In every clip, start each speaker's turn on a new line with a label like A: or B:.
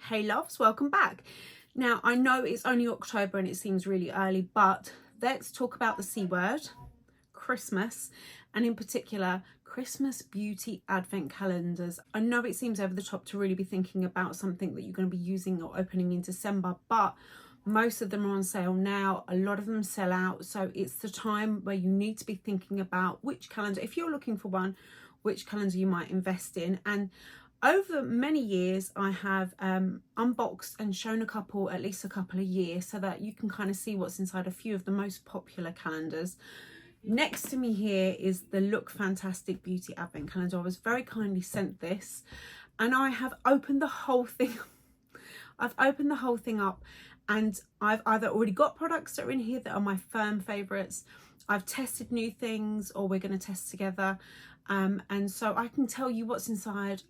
A: Hey loves, welcome back. Now I know it's only October and it seems really early, but let's talk about the C word, Christmas, and in particular Christmas beauty advent calendars. I know it seems over the top to really be thinking about something that you're going to be using or opening in December, but most of them are on sale now. A lot of them sell out, so it's the time where you need to be thinking about which calendar, if you're looking for one, which calendar you might invest in. And over many years I have unboxed and shown at least a couple a year, so that you can kind of see what's inside a few of the most popular calendars. Next to me here is the Lookfantastic Beauty Advent Calendar. I was very kindly sent this and I have opened the whole thing. I've opened the whole thing up and I've either already got products that are in here that are my firm favourites, I've tested new things, or we're going to test together. And so I can tell you what's inside,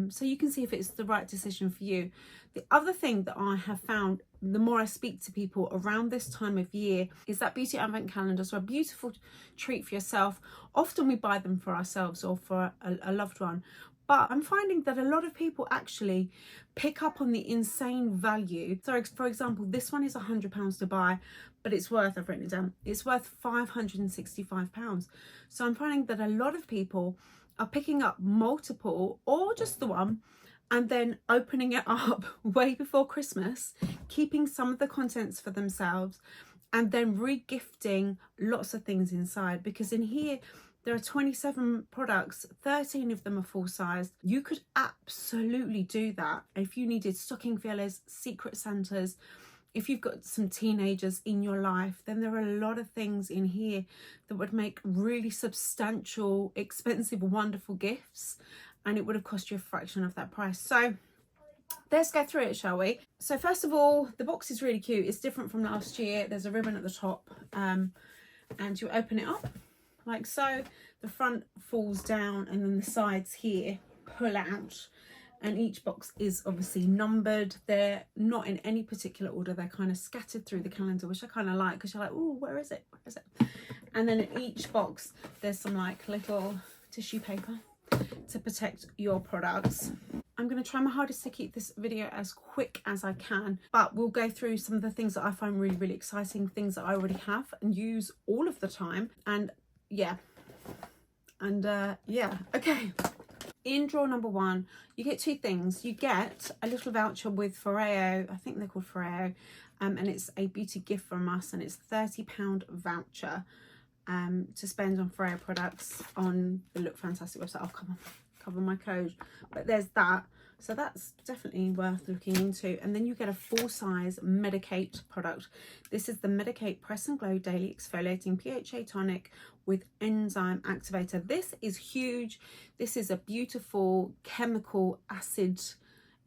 A: so you can see if it's the right decision for you. The other thing that I have found, the more I speak to people around this time of year, is that beauty advent calendars are a beautiful treat for yourself. Often we buy them for ourselves or for a loved one, but I'm finding that a lot of people actually pick up on the insane value. So for example, this one is £100 to buy, but it's worth, I've written it down, it's worth £565. So I'm finding that a lot of people are picking up multiple or just the one and then opening it up way before Christmas, keeping some of the contents for themselves, and then re-gifting lots of things inside. Because in here there are 27 products, 13 of them are full size. You could absolutely do that if you needed stocking fillers, secret Santas. If you've got some teenagers in your life, then there are a lot of things in here that would make really substantial, expensive, wonderful gifts, and it would have cost you a fraction of that price. So let's go through it, shall we? So first of all, the box is really cute. It's different from last year. There's a ribbon at the top, and you open it up like so. The front falls down and then the sides here pull out, and each box is obviously numbered. They're not in any particular order, they're kind of scattered through the calendar, which I kind of like, because you're like, oh, where is it, where is it? And then in each box there's some like little tissue paper to protect your products. I'm going to try my hardest to keep this video as quick as I can, but we'll go through some of the things that I find really, really exciting, things that I already have and use all of the time. And yeah, okay. In drawer number one, you get two things. You get a little voucher with Foreo, I think they're called Foreo, and it's a beauty gift from us, and it's a £30 voucher to spend on Foreo products on the Lookfantastic website. I'll cover my code, but there's that. So that's definitely worth looking into. And then you get a full-size Medicate product. This is the Medicate Press and Glow Daily Exfoliating PHA Tonic with Enzyme Activator. This is huge. This is a beautiful chemical acid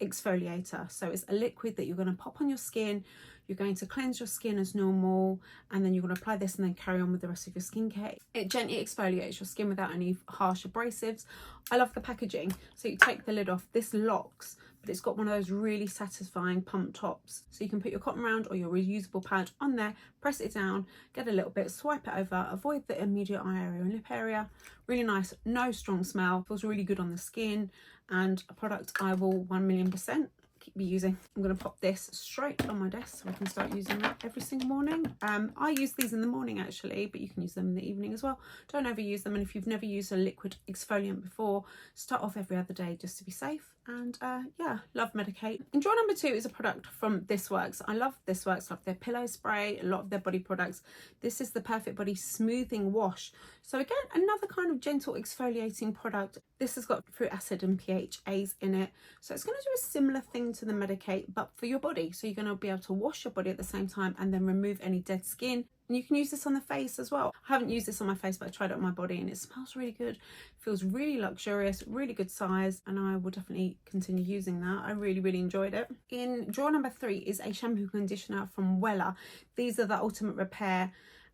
A: exfoliator. So it's a liquid that you're going to pop on your skin. You're going to cleanse your skin as normal, and then you're going to apply this and then carry on with the rest of your skincare. It gently exfoliates your skin without any harsh abrasives. I love the packaging. So you take the lid off, this locks, but it's got one of those really satisfying pump tops. So you can put your cotton round or your reusable pad on there, press it down, get a little bit, swipe it over, avoid the immediate eye area and lip area. Really nice, no strong smell, feels really good on the skin, and a product I will 1,000,000% be using. I'm going to pop this straight on my desk so I can start using that every single morning. I use these in the morning actually, but you can use them in the evening as well. Don't overuse them, and if you've never used a liquid exfoliant before, start off every other day just to be safe. And yeah, love Medicate. In drawer number two is a product from This Works. I love This Works, love their pillow spray, a lot of their body products. This is the Perfect Body Smoothing Wash. So again, another kind of gentle exfoliating product. This has got fruit acid and PHAs in it. So it's going to do a similar thing to the Medicate, but for your body. So you're going to be able to wash your body at the same time and then remove any dead skin. And you can use this on the face as well. I haven't used this on my face, but I tried it on my body and it smells really good. Feels really luxurious, really good size, and I will definitely continue using that. I really, really enjoyed it. In drawer number three is a shampoo conditioner from Wella. These are the Ultimate Repair,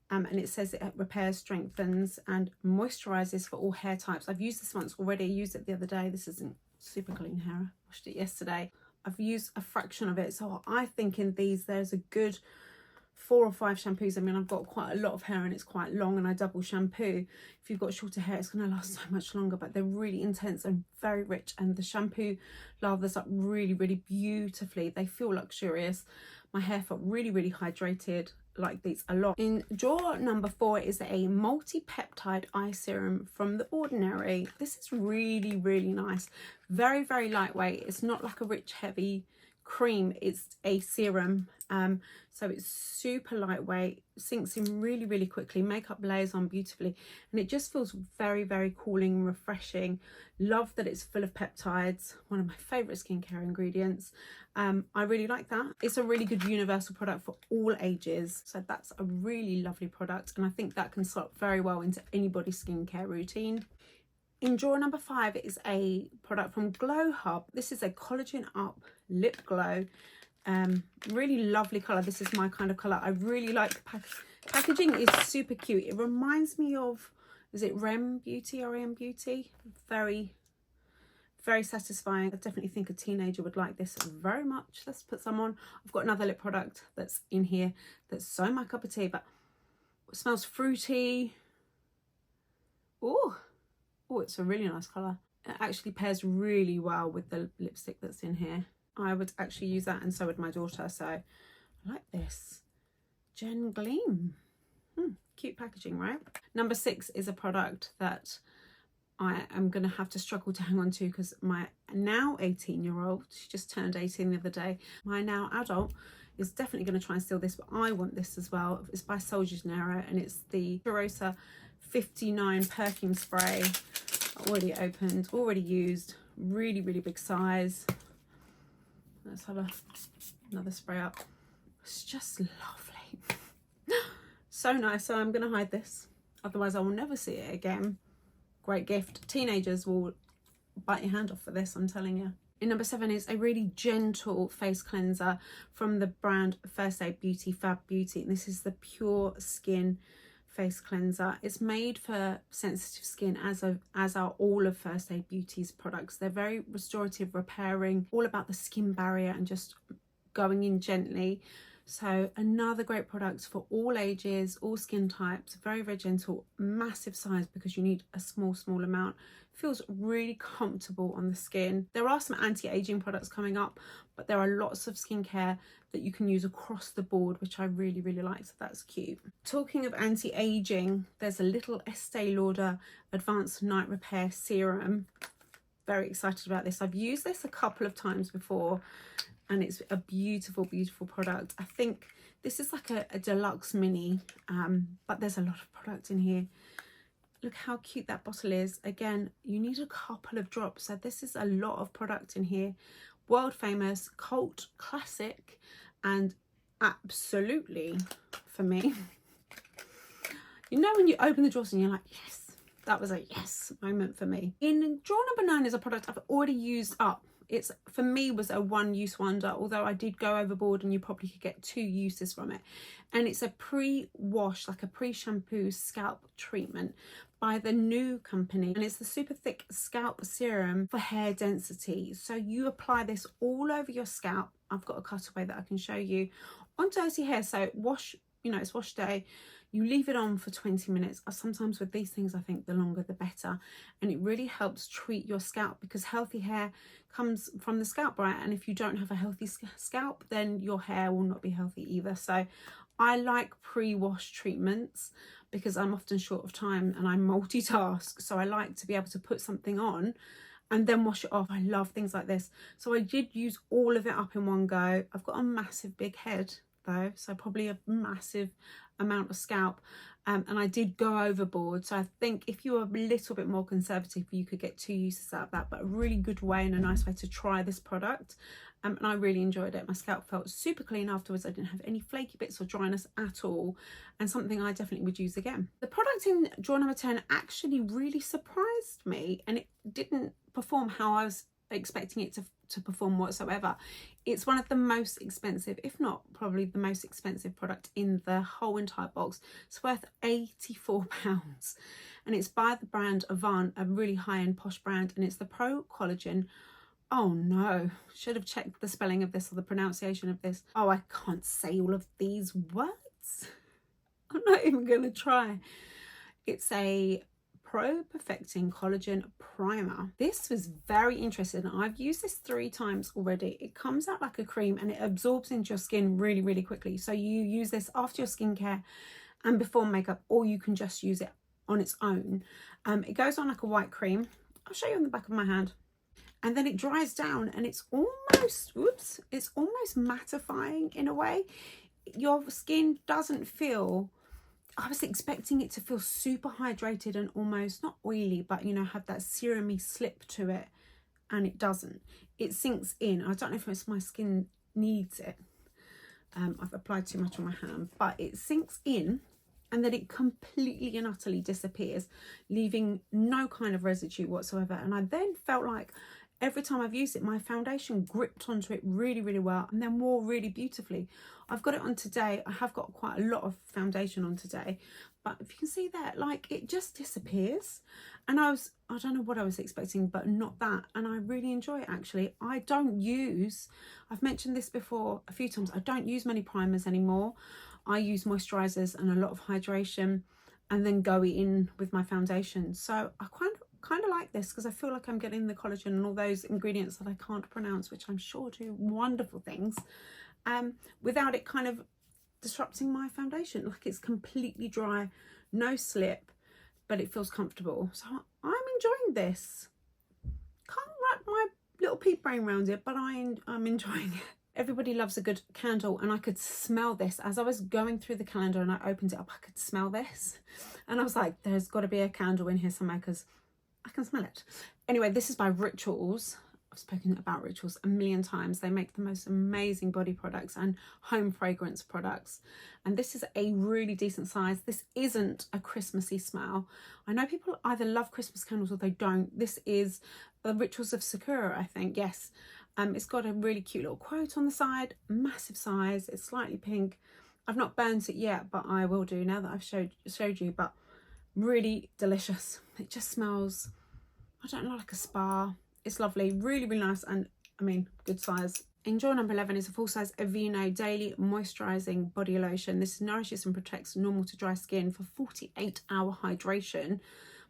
A: and it says it repairs, strengthens and moisturizes for all hair types. I've used this once already. I used it the other day. This isn't super clean hair. I washed it yesterday. I've used a fraction of it, so I think in these there's a good 4 or 5 shampoos. I mean, I've got quite a lot of hair and it's quite long, and I double shampoo. If you've got shorter hair, it's going to last so much longer, but they're really intense and very rich, and the shampoo lathers up really, really beautifully. They feel luxurious. My hair felt really, really hydrated. Like these a lot. In drawer number 4 is a multi-peptide eye serum from the Ordinary. This is really, really nice. Very, very lightweight. It's not like a rich, heavy cream. It's a serum. So it's super lightweight, sinks in really, really quickly, makeup layers on beautifully, and it just feels very, very cooling and refreshing. Love that it's full of peptides, one of my favorite skincare ingredients. I really like that. It's a really good universal product for all ages, so that's a really lovely product, and I think that can slot very well into anybody's skincare routine. In drawer number 5 is a product from Glow Hub. This is a collagen up lip glow. Really lovely colour. This is my kind of colour. I really like the packaging. Is super cute. It reminds me of, is it REM Beauty? Very, very satisfying. I definitely think a teenager would like this very much. Let's put some on. I've got another lip product that's in here that's so my cup of tea, but it smells fruity. Oh, it's a really nice colour. It actually pairs really well with the lipstick that's in here. I would actually use that, and so would my daughter, so I like this. Gen Gleam. Cute packaging, right? Number 6 is a product that I am going to have to struggle to hang on to because my now 18-year-old, she just turned 18 the other day, my now adult is definitely going to try and steal this, but I want this as well. It's by Sol de Janeiro, and it's the Rosa 59 perfume spray. Already opened, already used, really, really big size. Let's have another spray up. It's just lovely. So nice. So I'm going to hide this, otherwise I will never see it again. Great gift. Teenagers will bite your hand off for this, I'm telling you. In number 7 is a really gentle face cleanser from the brand First Aid Beauty, Fab Beauty. And this is the Pure Skin face cleanser. It's made for sensitive skin, as are all of First Aid Beauty's products. They're very restorative, repairing, all about the skin barrier and just going in gently. So another great product for all ages, all skin types. Very, very gentle, massive size because you need a small amount. Feels really comfortable on the skin. There are some anti-aging products coming up, but there are lots of skincare that you can use across the board, which I really, really like, so that's cute. Talking of anti-aging, there's a little Estee Lauder Advanced Night Repair Serum. Very excited about this. I've used this a couple of times before, and it's a beautiful, beautiful product. I think this is like a deluxe mini, but there's a lot of product in here. Look how cute that bottle is. Again, you need a couple of drops, so this is a lot of product in here. World famous, cult classic, and absolutely, for me, you know when you open the drawers and you're like, yes, that was a yes moment for me. In drawer number 9 is a product I've already used up. It's, for me, was a one-use wonder, although I did go overboard and you probably could get 2 uses from it. And it's a pre-wash, like a pre-shampoo scalp treatment by the new company, and it's the super thick scalp serum for hair density. So you apply this all over your scalp. I've got a cutaway that I can show you on dirty hair. So wash, you know, it's wash day. You leave it on for 20 minutes. Sometimes with these things, I think the longer the better. And it really helps treat your scalp, because healthy hair comes from the scalp, right? And if you don't have a healthy scalp, then your hair will not be healthy either. So I like pre-wash treatments because I'm often short of time and I multitask. So I like to be able to put something on and then wash it off. I love things like this. So I did use all of it up in one go. I've got a massive big head though, so probably a massive amount of scalp, and I did go overboard. So I think if you were a little bit more conservative, you could get 2 uses out of that, but a really good way and a nice way to try this product. And I really enjoyed it. My scalp felt super clean afterwards. I didn't have any flaky bits or dryness at all, and something I definitely would use again. The product in drawer number 10 actually really surprised me, and it didn't perform how I was expecting it to perform whatsoever. It's one of the most expensive, if not probably the most expensive product in the whole entire box. It's worth £84, and it's by the brand Avant, a really high-end posh brand, and it's the Pro Collagen. Oh no, should have checked the spelling of this or the pronunciation of this. Oh, I can't say all of these words. this. I'm not even going to try. It's a Pro Perfecting Collagen Primer. This was very interesting. I've used this 3 times already. It comes out like a cream and it absorbs into your skin really, really quickly. So you use this after your skincare and before makeup, or you can just use it on its own. It goes on like a white cream. I'll show you on the back of my hand. And then it dries down and it's almost, whoops, it's almost mattifying in a way. Your skin doesn't feel, I was expecting it to feel super hydrated and almost not oily, but you know, have that serumy slip to it, and it doesn't. It sinks in. I don't know if it's my skin needs it. I've applied too much on my hand, but it sinks in and then it completely and utterly disappears, leaving no kind of residue whatsoever. And I then felt like every time I've used it, my foundation gripped onto it really, really well and then wore really beautifully. I've got it on today. I have got quite a lot of foundation on today, but if you can see that, like, it just disappears. And I don't know what I was expecting, but not that. And I really enjoy it, actually. I don't use, I've mentioned this before a few times, I don't use many primers anymore. I use moisturizers and a lot of hydration and then go in with my foundation. So I kind of like this because I feel like I'm getting the collagen and all those ingredients that I can't pronounce, which I'm sure do wonderful things, without it kind of disrupting my foundation. Like, it's completely dry, no slip, but it feels comfortable. So I'm enjoying this. Can't wrap my little pea brain around it, but I'm enjoying it. Everybody loves a good candle, and I could smell this as I was going through the calendar and I opened it up. I could smell this and I was like, there's got to be a candle in here somewhere because I can smell it. Anyway, this is by Rituals. I've spoken about Rituals a million times. They make the most amazing body products and home fragrance products. And this is a really decent size. This isn't a Christmassy smell. I know people either love Christmas candles or they don't. This is the Rituals of Sakura, I think. Yes. It's got a really cute little quote on the side. Massive size. It's slightly pink. I've not burnt it yet, but I will do now that I've showed you. But really delicious. It just smells, I don't know, like a spa. It's lovely, really, really nice, and I mean, good size. Enjoy number 11 is a full-size Aveeno Daily Moisturizing Body Lotion. This nourishes and protects normal to dry skin for 48-hour hydration.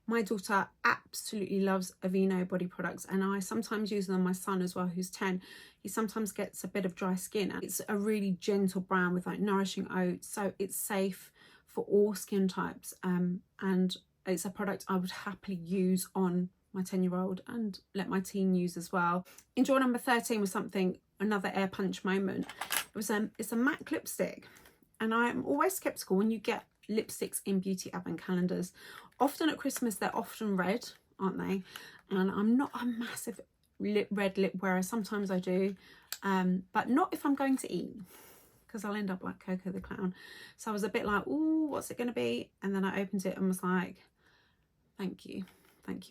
A: My daughter absolutely loves Aveeno body products, and I sometimes use them on my son as well, who's 10. He sometimes gets a bit of dry skin, and it's a really gentle brown with like nourishing oats, so it's safe for all skin types, and it's a product I would happily use on my 10-year-old and let my teen use as well. Enjoy number 13 was another air punch moment. It's a matte lipstick, and I'm always skeptical when you get lipsticks in beauty advent calendars. Often at Christmas they're often red, aren't they? And I'm not a massive red lip wearer. Sometimes I do, but not if I'm going to eat, because I'll end up like Coco the Clown. So I was a bit like, ooh, what's it going to be? And then I opened it and was like, thank you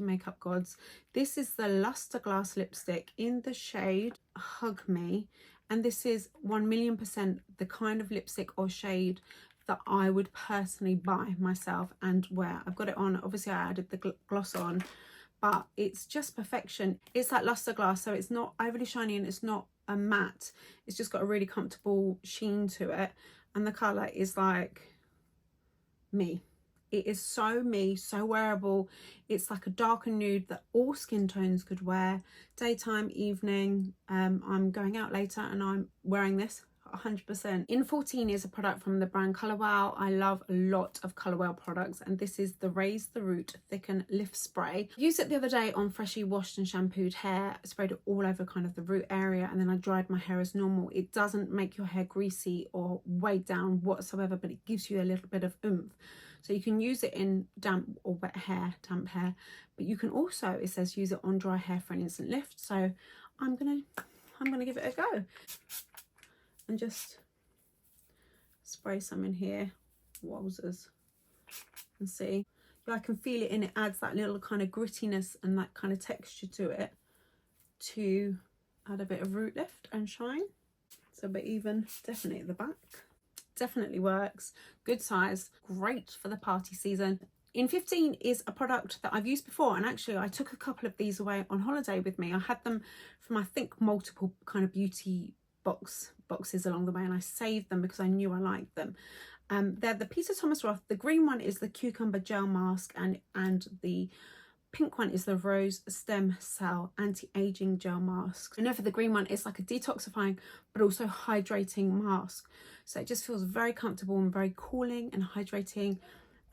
A: makeup gods. This is the Luster Glass lipstick in the shade Hug Me, and this is 1,000,000% the kind of lipstick or shade that I would personally buy myself and wear. I've got it on, obviously I added the gloss on, but it's just perfection. It's that Luster Glass, so it's not overly shiny and it's not a matte. It's just got a really comfortable sheen to it, and the colour is like me. It is so me, so wearable. It's like a darker nude that all skin tones could wear. Daytime, evening, I'm going out later and I'm wearing this 100%. In 14 is a product from the brand Colour Wow. I love a lot of Colour Wow products, and this is the Raise the Root Thicken Lift Spray. I used it the other day on freshly washed and shampooed hair. I sprayed it all over kind of the root area, and then I dried my hair as normal. It doesn't make your hair greasy or weighed down whatsoever, but it gives you a little bit of oomph. So you can use it in damp or wet hair, damp hair, but you can also, it says, use it on dry hair for an instant lift. So I'm gonna give it a go and just spray some in here, wowzers, and see. Yeah, I can feel it, and it adds that little kind of grittiness and that kind of texture to it to add a bit of root lift and shine. It's a bit even, definitely at the back. Definitely works, good size, great for the party season. In 15 is a product that I've used before, and actually I took a couple of these away on holiday with me. I had them from, I think, multiple kind of beauty boxes along the way, and I saved them because I knew I liked them. They're the Peter Thomas Roth. The green one is the cucumber gel mask, and the pink one is the rose stem cell anti-aging gel mask. I know for the green one, it's like a detoxifying but also hydrating mask. So it just feels very comfortable and very cooling and hydrating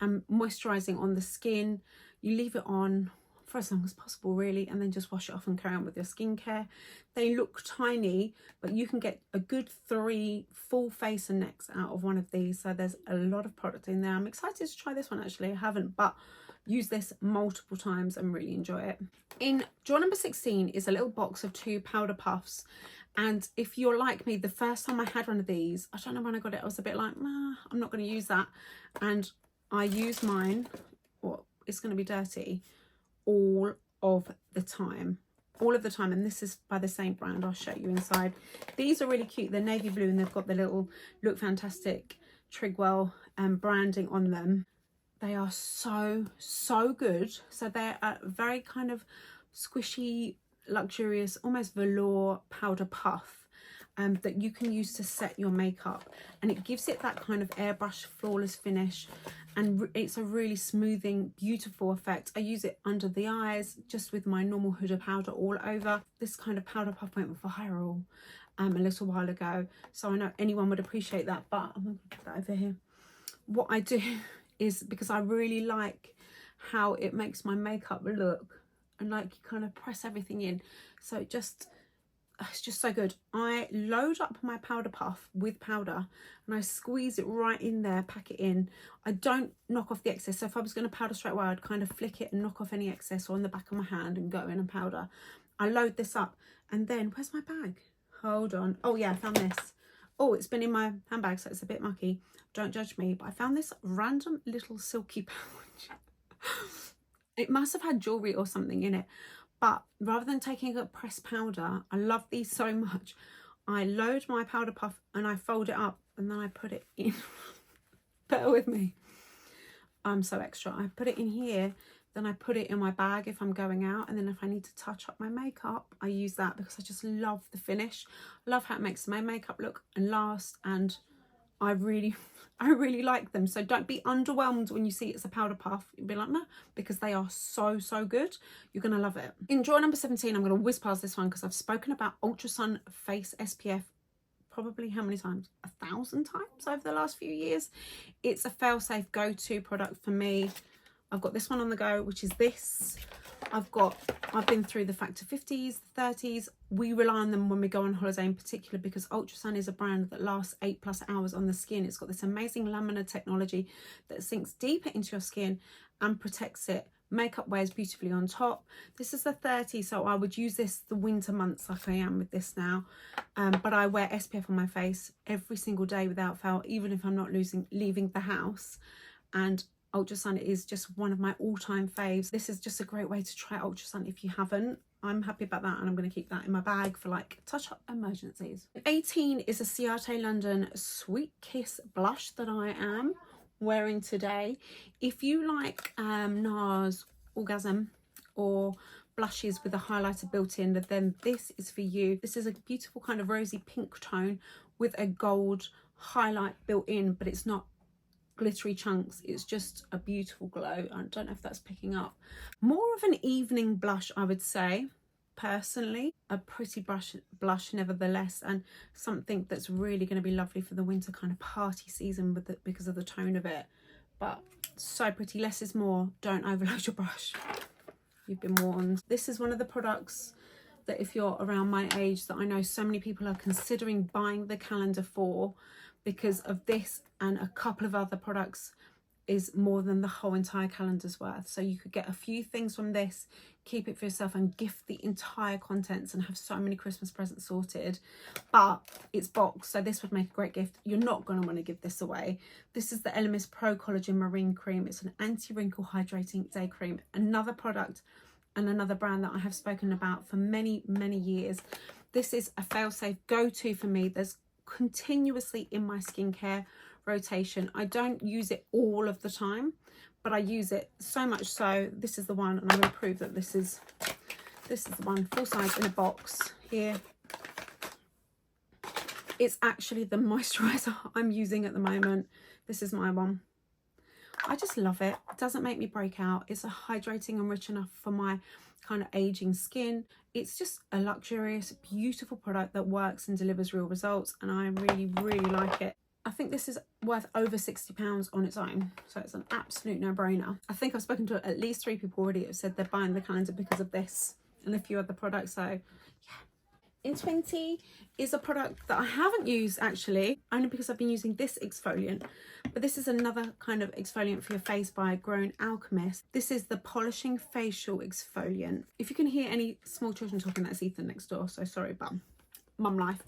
A: and moisturizing on the skin. You leave it on for as long as possible really, and then just wash it off and carry on with your skincare. They look tiny, but you can get a good 3 full face and necks out of one of these. So there's a lot of product in there. I'm excited to try this one actually. I haven't, but use this multiple times and really enjoy it. In drawer number 16 is a little box of 2 powder puffs. And if you're like me, the first time I had one of these, I don't know when I got it, I was a bit like, nah, I'm not going to use that. And I use mine, well, it's going to be dirty, all of the time. And this is by the same brand. I'll show you inside. These are really cute. They're navy blue and they've got the little Lookfantastic Trigwell branding on them. They are so good. So they're a very kind of squishy, luxurious, almost velour powder puff that you can use to set your makeup, and it gives it that kind of airbrush flawless finish, and it's a really smoothing, beautiful effect. I use it under the eyes just with my normal Huda powder all over. This kind of powder puff went viral a little while ago, so I know anyone would appreciate that, but I'm going to put that over here. What I do is, because I really like how it makes my makeup look, and like you kind of press everything in, so it's just so good. I load up my powder puff with powder and I squeeze it right in there, pack it in. I don't knock off the excess. So if I was going to powder straight away, I'd kind of flick it and knock off any excess on the back of my hand and go in and powder. I load this up, and then where's my bag? Hold on. Oh yeah, I found this. Oh, it's been in my handbag, so it's a bit mucky. Don't judge me, but I found this random little silky pouch. It must have had jewelry or something in it. But rather than taking a pressed powder, I love these so much. I load my powder puff and I fold it up and then I put it in. Bear with me. I'm so extra. I put it in here, then I put it in my bag if I'm going out, and then if I need to touch up my makeup, I use that because I just love the finish. I love how it makes my makeup look and last, and I really like them. So don't be underwhelmed when you see it's a powder puff. You'll be like, no, because they are so good. You're gonna love it. In drawer number 17, I'm gonna whiz past this one because I've spoken about Ultra Sun Face SPF probably how many times? 1,000 times over the last few years. It's a fail-safe go-to product for me. I've got this one on the go, which is this. I've been through the factor 50s, 30s. We rely on them when we go on holiday in particular, because Ultra Sun is a brand that lasts 8+ hours on the skin. It's got this amazing laminar technology that sinks deeper into your skin and protects it. Makeup wears beautifully on top. This is the 30, so I would use this the winter months like I am with this now. But I wear SPF on my face every single day without fail, even if I'm not leaving the house. And Ultra Sun is just one of my all-time faves. This is just a great way to try Ultra Sun if you haven't. I'm happy about that, and I'm going to keep that in my bag for like touch-up emergencies. 18 is a Ciate London Sweet Kiss blush that I am wearing today. If you like NARS Orgasm or blushes with a highlighter built in, then this is for you. This is a beautiful kind of rosy pink tone with a gold highlight built in, but it's not glittery chunks, it's just a beautiful glow. I don't know if that's picking up. More of an evening blush, I would say, personally. A pretty blush nevertheless, and something that's really going to be lovely for the winter kind of party season with it, because of the tone of it. But so pretty. Less is more. Don't overload your brush. You've been warned. This is one of the products that if you're around my age, that I know so many people are considering buying the calendar for, because of this and a couple of other products is more than the whole entire calendar's worth. So you could get a few things from this, keep it for yourself, and gift the entire contents and have so many Christmas presents sorted. But it's boxed, so this would make a great gift. You're not going to want to give this away. This is the Elemis Pro Collagen Marine Cream. It's an anti-wrinkle hydrating day cream. Another product and another brand that I have spoken about for many years. This is a fail-safe go-to for me. There's continuously in my skincare rotation. I don't use it all of the time, but I use it so much so. This is the one, and I'm going to prove that this is the one, full size in a box here. It's actually the moisturizer I'm using at the moment. This is my one. I just love it. It doesn't make me break out. It's a hydrating and rich enough for my kind of aging skin. It's just a luxurious, beautiful product that works and delivers real results, and I really, really like it. I think this is worth over £60 on its own, so it's an absolute no-brainer. I think I've spoken to at least 3 people already who have said they're buying the calendar because of this and a few other products, so yeah. In 20 is a product that I haven't used actually, only because I've been using this exfoliant, but this is another kind of exfoliant for your face by Grown Alchemist. This is the Polishing Facial Exfoliant. If you can hear any small children talking, that's Ethan next door, so sorry, but mum life.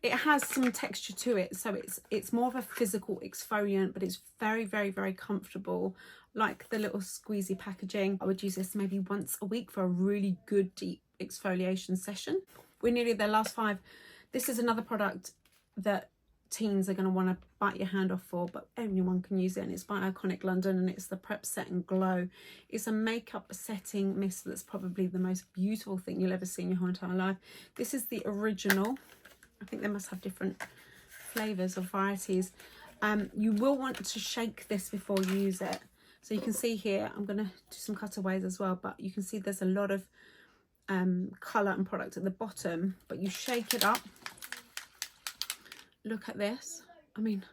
A: It has some texture to it, so it's more of a physical exfoliant, but it's very, very, very comfortable. Like the little squeezy packaging. I would use this maybe once a week for a really good deep exfoliation session. We're nearly there, last 5. This is another product that teens are going to want to bite your hand off for, but anyone can use it, and it's by Iconic London, and it's the Prep Set and Glow. It's a makeup setting mist that's probably the most beautiful thing you'll ever see in your whole entire life. This is the original. I think they must have different flavours or varieties. You will want to shake this before you use it. So you can see here, I'm going to do some cutaways as well, but you can see there's a lot of colour and product at the bottom, but you shake it up. Look at this. I mean,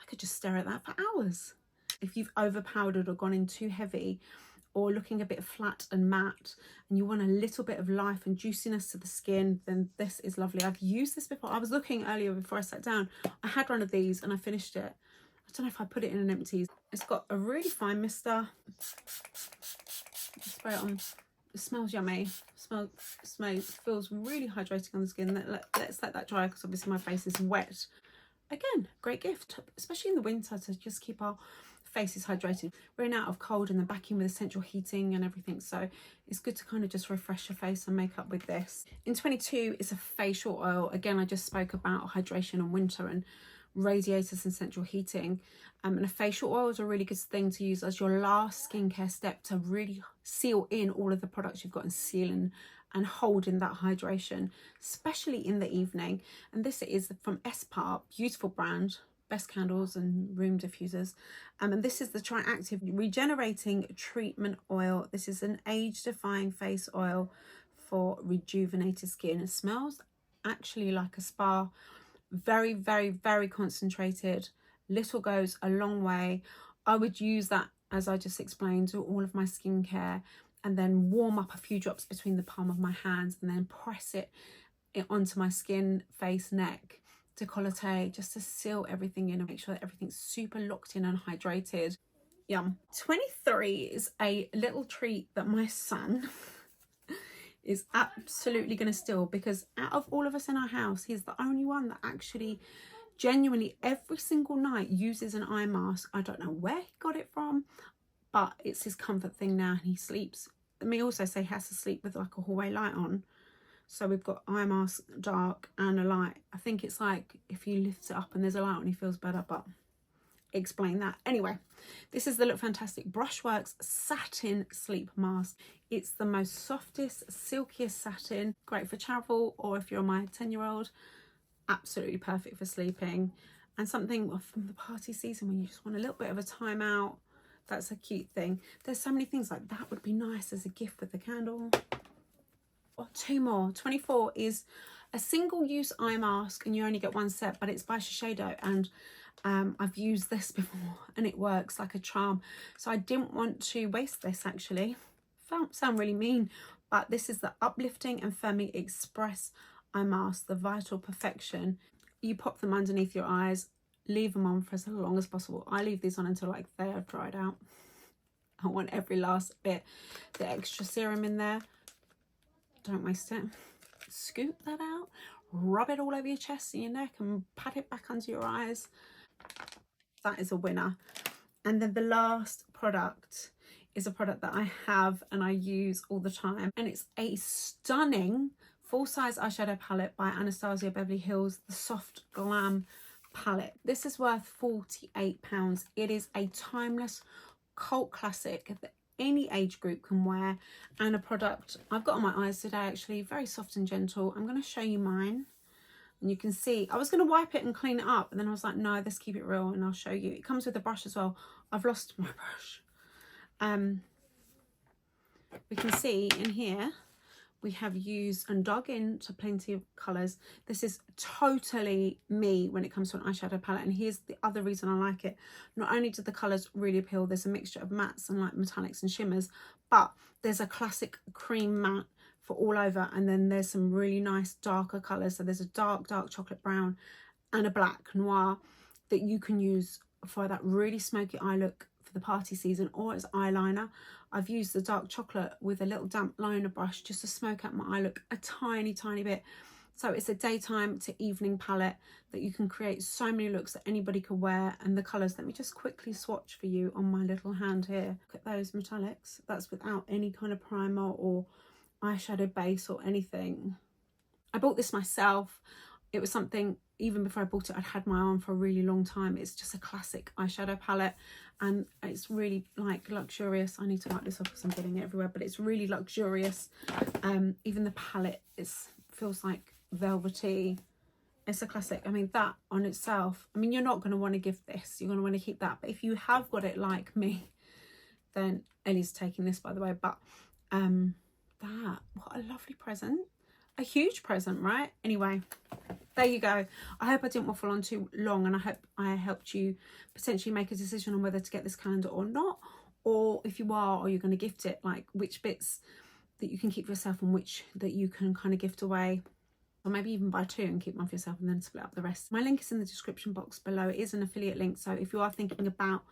A: I could just stare at that for hours. If you've overpowdered or gone in too heavy, or looking a bit flat and matte, and you want a little bit of life and juiciness to the skin, then this is lovely. I've used this before. I was looking earlier before I sat down. I had one of these and I finished it. I don't know if I put it in an empty. It's got a really fine mister. Just spray it on. It smells yummy. Feels really hydrating on the skin. Let's let that dry, because obviously my face is wet. Again, great gift, especially in the winter, to just keep our faces hydrated. We're in out of cold and then back in with central heating and everything, so it's good to kind of just refresh your face and makeup with this. In 22 is a facial oil. Again, I just spoke about hydration in winter and radiators and central heating, and a facial oil is a really good thing to use as your last skincare step to really seal in all of the products you've got and seal in and hold in that hydration, especially in the evening. And this is from Espar, beautiful brand, best candles and room diffusers. And this is the Triactive Regenerating Treatment Oil. This is an age-defying face oil for rejuvenated skin. It smells actually like a spa. Very, very, very concentrated. Little goes a long way. I would use that, as I just explained, to all of my skincare, and then warm up a few drops between the palm of my hands and then press it onto my skin, face, neck, décolleté, just to seal everything in and make sure that everything's super locked in and hydrated. Yum. 23 is a little treat that my son is absolutely going to steal, because out of all of us in our house, he's the only one that actually genuinely every single night uses an eye mask. I don't know where he got it from, but it's his comfort thing now, and he sleeps. Let me also say he has to sleep with like a hallway light on. So we've got eye mask, dark, and a light. I think it's like if you lift it up and there's a light on, he feels better, but explain that. Anyway, this is the Lookfantastic Brushworks Satin Sleep Mask. It's the most softest, silkiest satin. Great for travel, or if you're my 10-year-old, absolutely perfect for sleeping. And something from the party season when you just want a little bit of a time out. That's a cute thing. There's so many things like that would be nice as a gift with the candle. Or 2 more. 24 is a single-use eye mask, and you only get 1 set, but it's by Shiseido, and I've used this before and it works like a charm. So I didn't want to waste this actually. Sound really mean, but this is the Uplifting and Firming Express Eye Mask, the Vital Perfection. You pop them underneath your eyes, leave them on for as long as possible. I leave these on until like they are dried out. I want every last bit. The extra serum in there. Don't waste it. Scoop that out, rub it all over your chest and your neck, and pat it back under your eyes. That is a winner. And then the last product is a product that I have and I use all the time, and it's a stunning full-size eyeshadow palette by Anastasia Beverly Hills, the Soft Glam palette. This is worth £48. It is a timeless cult classic that any age group can wear, and a product I've got on my eyes today, actually very soft and gentle. I'm going to show you mine. And you can see, I was going to wipe it and clean it up, and then I was like, no, let's keep it real, and I'll show you. It comes with a brush as well. I've lost my brush. We can see in here, we have used and dug into plenty of colours. This is totally me when it comes to an eyeshadow palette, and here's the other reason I like it. Not only do the colours really appeal, there's a mixture of mattes and like metallics and shimmers, but there's a classic cream matte for all over, and then there's some really nice darker colours. So there's a dark chocolate brown and a black noir that you can use for that really smoky eye look for the party season, or as eyeliner. I've used the dark chocolate with a little damp liner brush just to smoke out my eye look a tiny bit. So it's a daytime to evening palette that you can create so many looks that anybody can wear. And the colours, let me just quickly swatch for you on my little hand here. Look at those metallics. That's without any kind of primer or eyeshadow base or anything. I bought this myself. It was something, even before I bought it, I'd had my eye on for a really long time. It's just a classic eyeshadow palette, and it's really like luxurious. I need to wipe this off because I'm getting it everywhere, but it's really luxurious. Even the palette feels like velvety. It's a classic. I mean, that on itself, I mean, you're not going to want to give this. You're going to want to keep that. But if you have got it like me, then Ellie's taking this, by the way. But what a lovely present. A huge present, right? Anyway, there you go. I hope I didn't waffle on too long, and I hope I helped you potentially make a decision on whether to get this calendar or not, or if you are, or you're going to gift it, like which bits that you can keep for yourself and which that you can kind of gift away, or maybe even buy two and keep one for yourself and then split up the rest. My link is in the description box below. It is an affiliate link, so if you are thinking about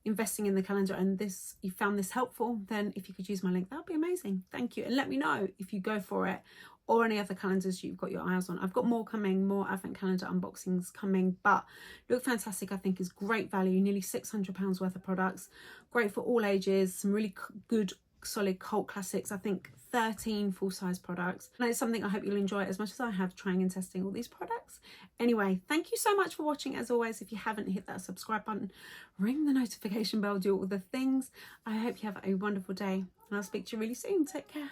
A: investing in the calendar and you found this helpful, then if you could use my link, that would be amazing. Thank you. And let me know if you go for it, or any other calendars you've got your eyes on. I've got more coming, more advent calendar unboxings coming, but Lookfantastic I think is great value, nearly £600 worth of products, great for all ages, some really good solid cult classics. I think 13 full-size products, and it's something I hope you'll enjoy as much as I have trying and testing all these products. Anyway, thank you so much for watching. As always, if you haven't hit that subscribe button, ring the notification bell, do all the things. I hope you have a wonderful day, and I'll speak to you really soon. Take care.